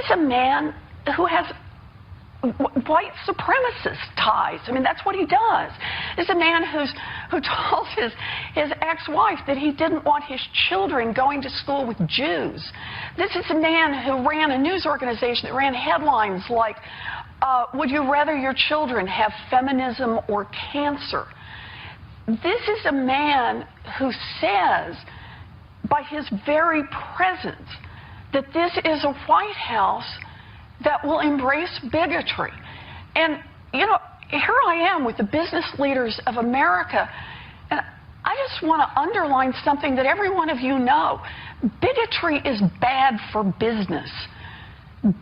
is a man who has white supremacist ties. I mean, that's what he does. This is a man who told his ex-wife that he didn't want his children going to school with Jews. This is a man who ran a news organization that ran headlines like, would you rather your children have feminism or cancer? This is a man who says, by his very presence, that this is a White House that will embrace bigotry. And, you know, here I am with the business leaders of America, and I just want to underline something that every one of you know. Bigotry is bad for business.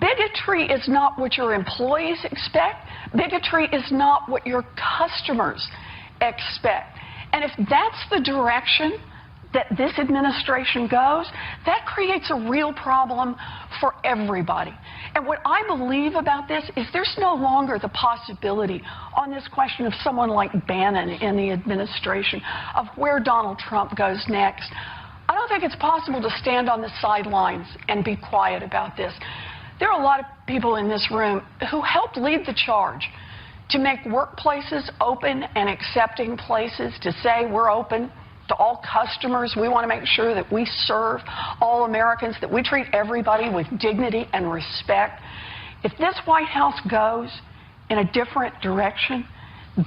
Bigotry is not what your employees expect. Bigotry is not what your customers expect. And if that's the direction that this administration goes, that creates a real problem for everybody. And what I believe about this is there's no longer the possibility on this question of someone like Bannon in the administration, of where Donald Trump goes next. I don't think it's possible to stand on the sidelines and be quiet about this. There are a lot of people in this room who helped lead the charge to make workplaces open and accepting places, to say we're open to all customers. We want to make sure that we serve all Americans, that we treat everybody with dignity and respect. If this White House goes in a different direction,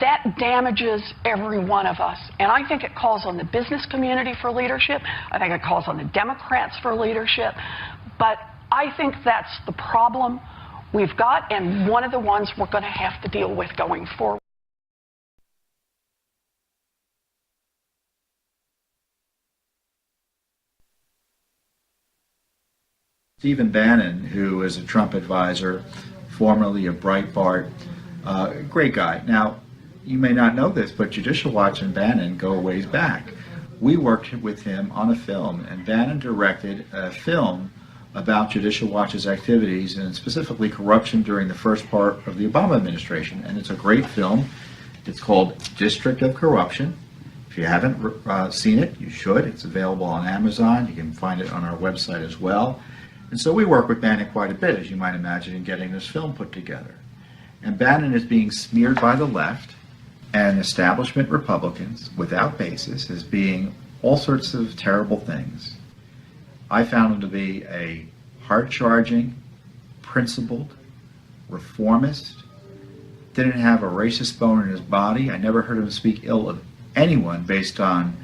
that damages every one of us. And I think it calls on the business community for leadership. I think it calls on the Democrats for leadership. But I think that's the problem we've got, and one of the ones we're going to have to deal with going forward. Steve Bannon, who is a Trump advisor, formerly of Breitbart, great guy. Now, you may not know this, but Judicial Watch and Bannon go a ways back. We worked with him on a film, and Bannon directed a film about Judicial Watch's activities and specifically corruption during the first part of the Obama administration. And it's a great film. It's called District of Corruption. If you haven't seen it, you should. It's available on Amazon. You can find it on our website as well. And so we work with Bannon quite a bit, as you might imagine, in getting this film put together. And Bannon is being smeared by the left and establishment Republicans without basis as being all sorts of terrible things. I found him to be a hard-charging, principled, reformist, didn't have a racist bone in his body. I never heard him speak ill of anyone based on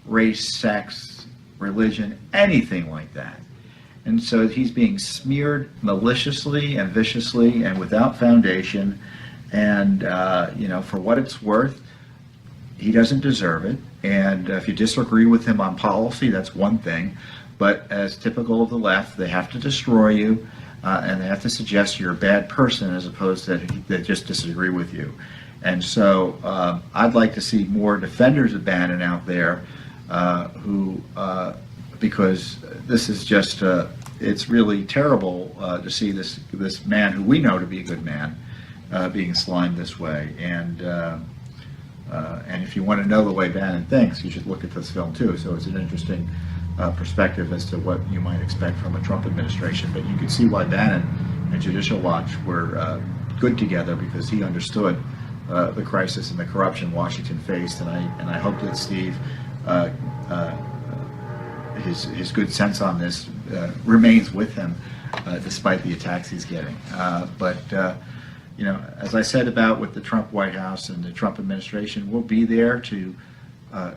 race, sex, religion, anything like that. And so he's being smeared maliciously and viciously and without foundation. And, you know, for what it's worth, he doesn't deserve it. And if you disagree with him on policy, that's one thing. But as typical of the left, they have to destroy you, and they have to suggest you're a bad person as opposed to they just disagree with you. And so I'd like to see more defenders of Bannon out there because this is just, it's really terrible to see this man who we know to be a good man being slimed this way. And if you want to know the way Bannon thinks, you should look at this film too. So it's an interesting perspective as to what you might expect from a Trump administration. But you can see why Bannon and Judicial Watch were good together, because he understood the crisis and the corruption Washington faced. And I hope that Steve, his good sense on this remains with him despite the attacks he's getting. You know, as I said about with the Trump White House and the Trump administration, we'll be there to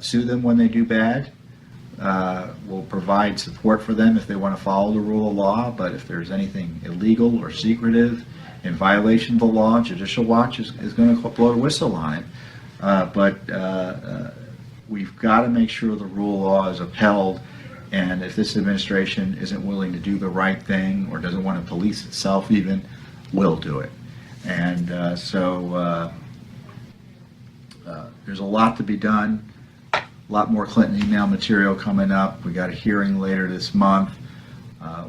sue them when they do bad. We'll provide support for them if they want to follow the rule of law, but if there's anything illegal or secretive in violation of the law, Judicial Watch is going to blow the whistle on it. We've got to make sure the rule of law is upheld, and if this administration isn't willing to do the right thing or doesn't want to police itself even, we'll do it. And there's a lot to be done. A lot more Clinton email material coming up. We got a hearing later this month.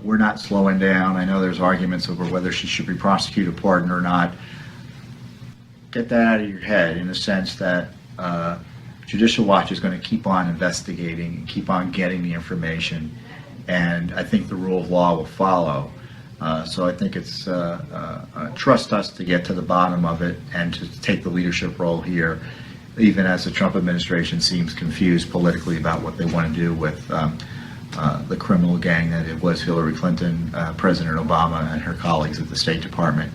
We're not slowing down. I know there's arguments over whether she should be prosecuted, pardoned or not. Get that out of your head, in the sense that Judicial Watch is going to keep on investigating and keep on getting the information, and I think the rule of law will follow. So I think it's trust us to get to the bottom of it and to take the leadership role here, even as the Trump administration seems confused politically about what they want to do with the criminal gang that it was Hillary Clinton, President Obama, and her colleagues at the State Department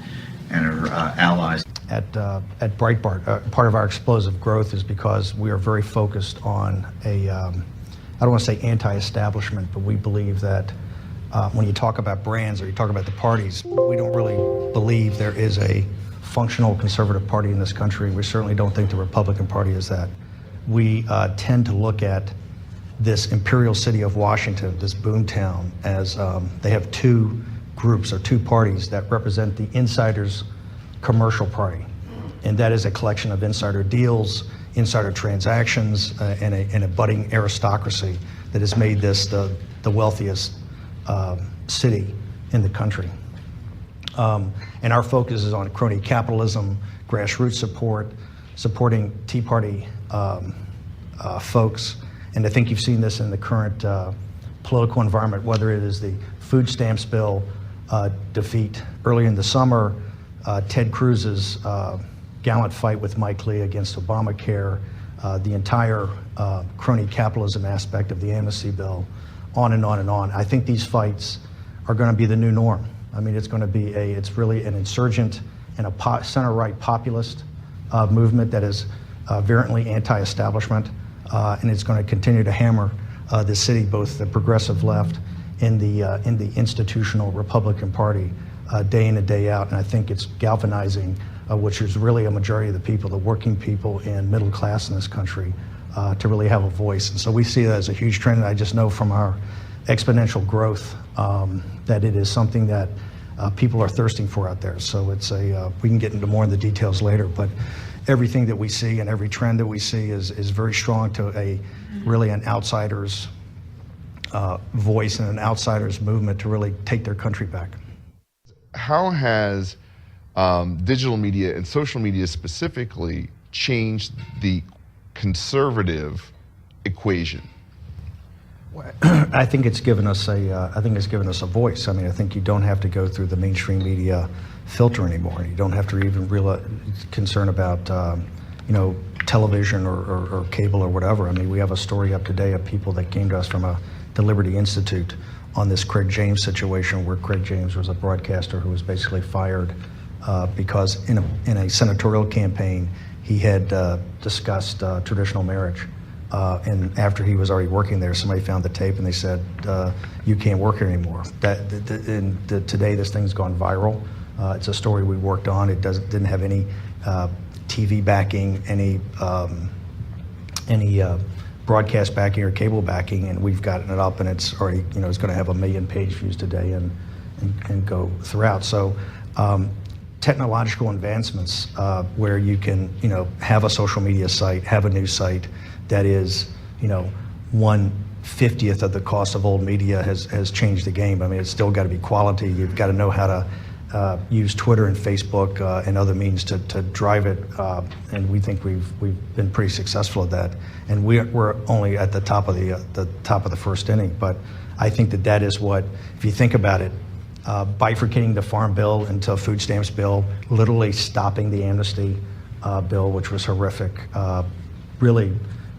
and her allies. At Breitbart, part of our explosive growth is because we are very focused on I don't want to say anti-establishment, but we believe that when you talk about brands or you talk about the parties, we don't really believe there is a functional conservative party in this country. We certainly don't think the Republican Party is that. We tend to look at this imperial city of Washington, this boomtown, as they have two groups or two parties that represent the insiders' commercial party. And that is a collection of insider deals, insider transactions, and a budding aristocracy that has made this the wealthiest city in the country. And our focus is on crony capitalism, grassroots support, supporting Tea Party folks. And I think you've seen this in the current political environment, whether it is the food stamps bill defeat earlier in the summer, Ted Cruz's gallant fight with Mike Lee against Obamacare, the entire crony capitalism aspect of the amnesty bill, on and on and on. I think these fights are going to be the new norm. I mean, it's going to be it's really an insurgent and a center-right populist movement that is virulently anti-establishment, and it's going to continue to hammer the city, both the progressive left and the institutional Republican Party, day in and day out. And I think it's galvanizing, which is really a majority of the people, the working people and middle class in this country, to really have a voice. And so we see that as a huge trend. And I just know from our exponential growth that it is something that people are thirsting for out there. So it's we can get into more of the details later, but everything that we see and every trend that we see is very strong to really an outsider's voice and an outsider's movement to really take their country back. How has digital media and social media specifically changed the conservative equation? I think it's given us a voice. I mean, I think you don't have to go through the mainstream media filter anymore. You don't have to even realize concern about television or cable or whatever. I mean, we have a story up today of people that came to us from the Liberty Institute on this Craig James situation, where Craig James was a broadcaster who was basically fired because in a senatorial campaign he had discussed traditional marriage. And after he was already working there, somebody found the tape and they said, you can't work here anymore. Today this thing's gone viral. It's a story we worked on. It didn't have any TV backing, any broadcast backing or cable backing, and we've gotten it up, and it's already, it's going to have 1 million page views today and go throughout. So technological advancements where you can, have a social media site, have a news site that is, 1/50th of the cost of old media has changed the game. I mean, it's still got to be quality. You've got to know how to use Twitter and Facebook and other means to drive it, and we think we've been pretty successful at that. And we're only at the top of the first inning. But I think that is what, if you think about it, bifurcating the farm bill into a food stamps bill, literally stopping the amnesty bill, which was horrific. Really,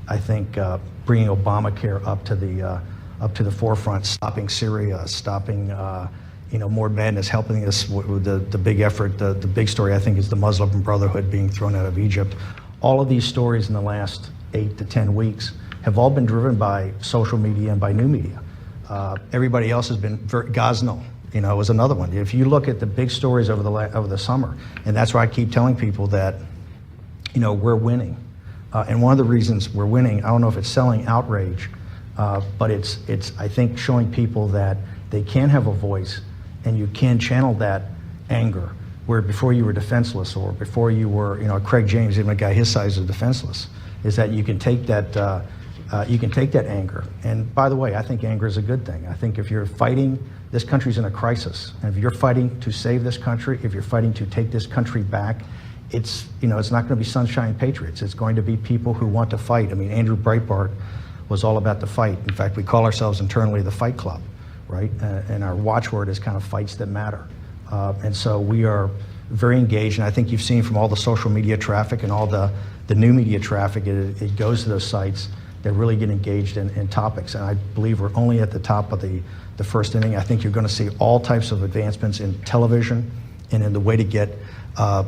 I think bringing Obamacare up to the forefront, stopping Syria, stopping more madness, helping us with the big effort. The big story, I think, is the Muslim Brotherhood being thrown out of Egypt. All of these stories in the last 8 to 10 weeks have all been driven by social media and by new media. Everybody else has been Gosnell, was another one. If you look at the big stories over the summer, and that's why I keep telling people that, we're winning. And one of the reasons we're winning, I don't know if it's selling outrage, but it's I think showing people that they can have a voice and you can channel that anger, where before you were defenseless, or before you were, Craig James, even a guy his size, is defenseless, is that you can take that anger. And by the way, I think anger is a good thing. I think if you're fighting, this country's in a crisis, and if you're fighting to save this country, if you're fighting to take this country back, it's not going to be sunshine patriots. It's going to be people who want to fight. I mean, Andrew Breitbart was all about the fight. In fact, we call ourselves internally the Fight Club. right? And our watchword is kind of fights that matter. And so we are very engaged, and I think you've seen from all the social media traffic and all the new media traffic, it goes to those sites that really get engaged in topics. And I believe we're only at the top of the first inning. I think you're going to see all types of advancements in television and in the way to get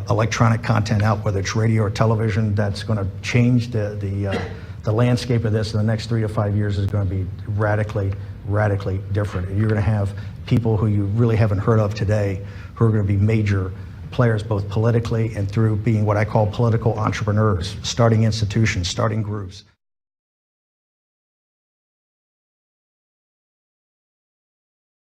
electronic content out, whether it's radio or television. That's going to change the landscape of this in the next 3 to 5 years is going to be radically different. And you're going to have people who you really haven't heard of today who are going to be major players both politically and through being what I call political entrepreneurs, starting institutions, starting groups.